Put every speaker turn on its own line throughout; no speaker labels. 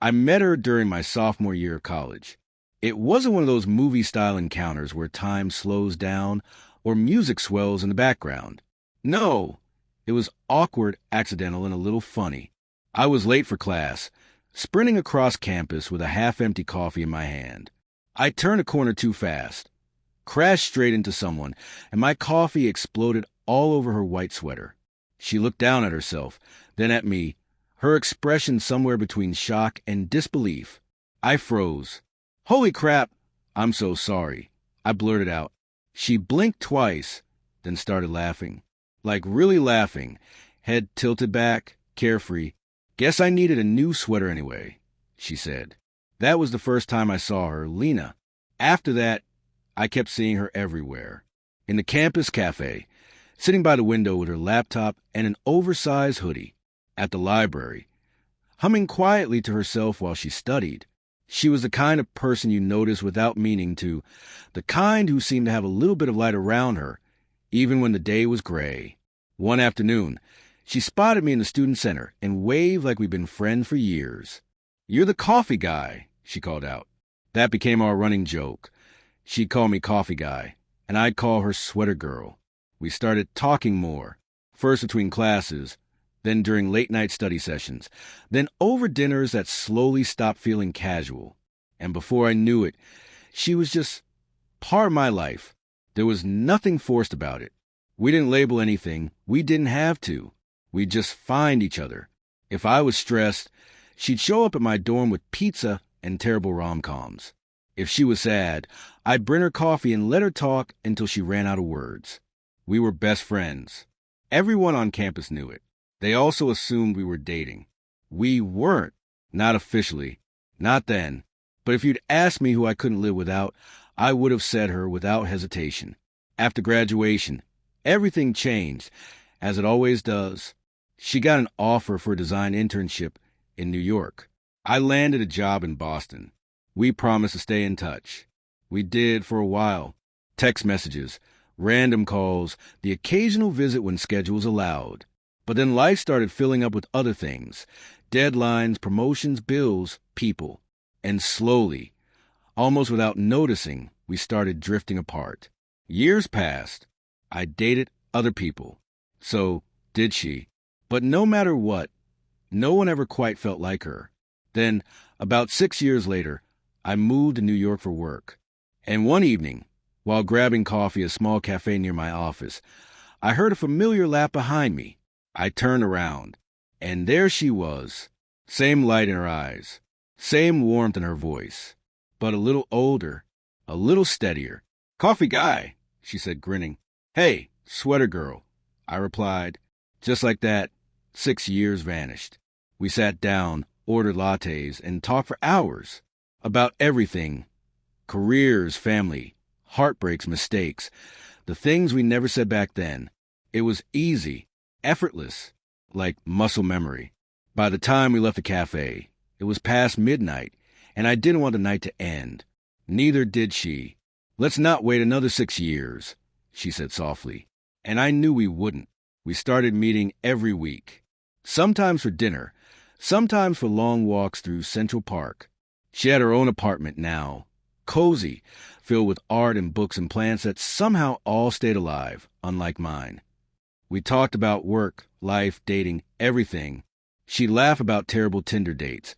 I met her during my sophomore year of college. It wasn't one of those movie-style encounters where time slows down or music swells in the background. No, it was awkward, accidental, and a little funny. I was late for class, sprinting across campus with a half-empty coffee in my hand. I turned a corner too fast, crashed straight into someone, and my coffee exploded all over her white sweater. She looked down at herself, then at me, her expression somewhere between shock and disbelief. I froze. "Holy crap! I'm so sorry," I blurted out. She blinked twice, then started laughing. Like really laughing, head tilted back, carefree. "Guess I needed a new sweater anyway," she said. That was the first time I saw her, Lena. After that, I kept seeing her everywhere. In the campus cafe, sitting by the window with her laptop and an oversized hoodie. At the library, humming quietly to herself while she studied. She was the kind of person you notice without meaning to, the kind who seemed to have a little bit of light around her, even when the day was gray. One afternoon, she spotted me in the student center and waved like we'd been friends for years. "You're the coffee guy," she called out. That became our running joke. She'd call me coffee guy, and I'd call her sweater girl. We started talking more, first between classes, then during late-night study sessions, then over dinners that slowly stopped feeling casual. And before I knew it, she was just part of my life. There was nothing forced about it. We didn't label anything. We didn't have to. We'd just find each other. If I was stressed, she'd show up at my dorm with pizza and terrible rom-coms. If she was sad, I'd bring her coffee and let her talk until she ran out of words. We were best friends. Everyone on campus knew it. They also assumed we were dating. We weren't. Not officially. Not then. But if you'd asked me who I couldn't live without, I would have said her without hesitation. After graduation, everything changed, as it always does. She got an offer for a design internship in New York. I landed a job in Boston. We promised to stay in touch. We did for a while. Text messages, random calls, the occasional visit when schedules allowed. But then life started filling up with other things. Deadlines, promotions, bills, people. And slowly, almost without noticing, we started drifting apart. Years passed. I dated other people. So did she. But no matter what, no one ever quite felt like her. Then, about 6 years later, I moved to New York for work. And one evening, while grabbing coffee at a small cafe near my office, I heard a familiar laugh behind me. I turned around, and there she was. Same light in her eyes, same warmth in her voice, but a little older, a little steadier. "Coffee guy," she said, grinning. "Hey, sweater girl," I replied. Just like that, 6 years vanished. We sat down, ordered lattes, and talked for hours. About everything. Careers, family, heartbreaks, mistakes. The things we never said back then. It was easy. Effortless, like muscle memory. By the time we left the cafe, it was past midnight, and I didn't want the night to end. Neither did she. "Let's not wait another 6 years," she said softly. And I knew we wouldn't. We started meeting every week. Sometimes for dinner, sometimes for long walks through Central Park. She had her own apartment now, cozy, filled with art and books and plants that somehow all stayed alive, unlike mine. We talked about work, life, dating, everything. She'd laugh about terrible Tinder dates.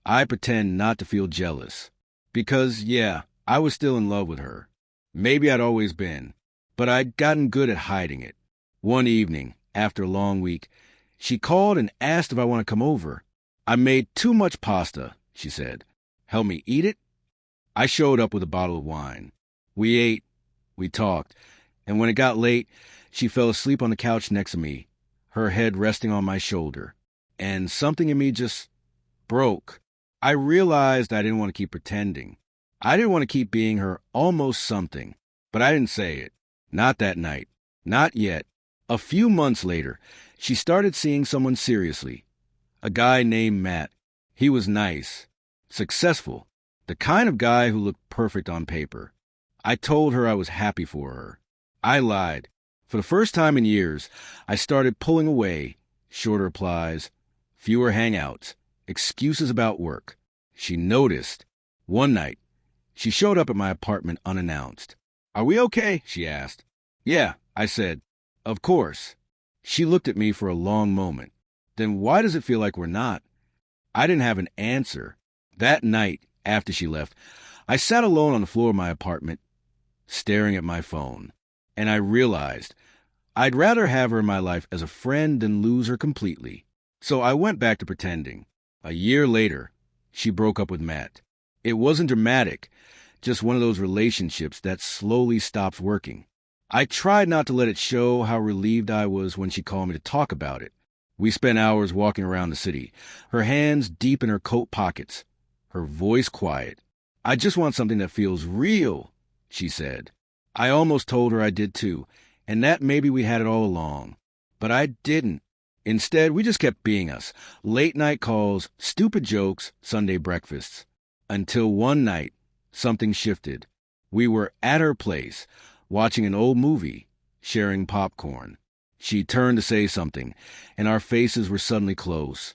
I pretend not to feel jealous. Because, yeah, I was still in love with her. Maybe I'd always been. But I'd gotten good at hiding it. One evening, after a long week, she called and asked if I want to come over. "I made too much pasta," she said. "Help me eat it?" I showed up with a bottle of wine. We ate, we talked, and when it got late, she fell asleep on the couch next to me, her head resting on my shoulder. And something in me just broke. I realized I didn't want to keep pretending. I didn't want to keep being her almost something. But I didn't say it. Not that night. Not yet. A few months later, she started seeing someone seriously. A guy named Matt. He was nice. Successful. The kind of guy who looked perfect on paper. I told her I was happy for her. I lied. For the first time in years, I started pulling away. Shorter replies, fewer hangouts, excuses about work. She noticed. One night, she showed up at my apartment unannounced. "Are we okay?" she asked. "Yeah," I said. "Of course." She looked at me for a long moment. "Then why does it feel like we're not?" I didn't have an answer. That night, after she left, I sat alone on the floor of my apartment, staring at my phone. And I realized I'd rather have her in my life as a friend than lose her completely. So I went back to pretending. A year later, she broke up with Matt. It wasn't dramatic, just one of those relationships that slowly stops working. I tried not to let it show how relieved I was when she called me to talk about it. We spent hours walking around the city, her hands deep in her coat pockets, her voice quiet. "I just want something that feels real," she said. I almost told her I did too, and that maybe we had it all along. But I didn't. Instead, we just kept being us. Late night calls, stupid jokes, Sunday breakfasts. Until one night, something shifted. We were at her place, watching an old movie, sharing popcorn. She turned to say something, and our faces were suddenly close.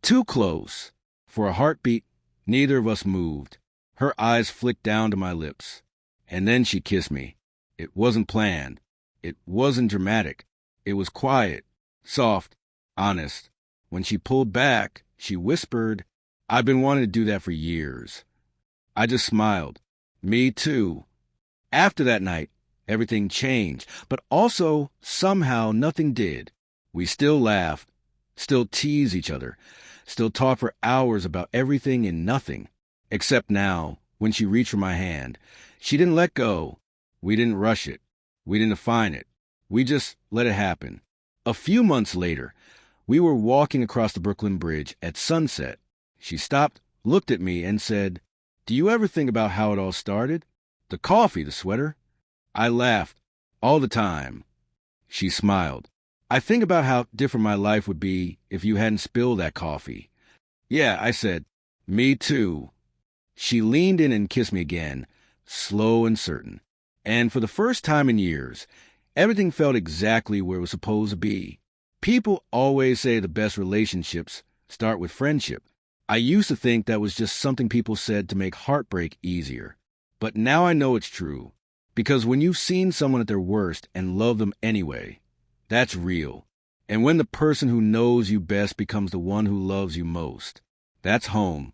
Too close. For a heartbeat, neither of us moved. Her eyes flicked down to my lips. And then she kissed me. It wasn't planned. It wasn't dramatic. It was quiet, soft, honest. When she pulled back, she whispered, "I've been wanting to do that for years." I just smiled. Me too. After that night, everything changed, but also, somehow, nothing did. We still laughed, still tease each other, still talk for hours about everything and nothing. Except now, when she reached for my hand, she didn't let go. We didn't rush it. We didn't define it. We just let it happen. A few months later, we were walking across the Brooklyn Bridge at sunset. She stopped, looked at me, and said, "Do you ever think about how it all started? The coffee, the sweater?" I laughed. "All the time." She smiled. "I think about how different my life would be if you hadn't spilled that coffee." "Yeah," I said. "Me too." She leaned in and kissed me again, slow and certain. And for the first time in years, everything felt exactly where it was supposed to be. People always say the best relationships start with friendship. I used to think that was just something people said to make heartbreak easier. But now I know it's true. Because when you've seen someone at their worst and love them anyway, that's real. And when the person who knows you best becomes the one who loves you most, that's home.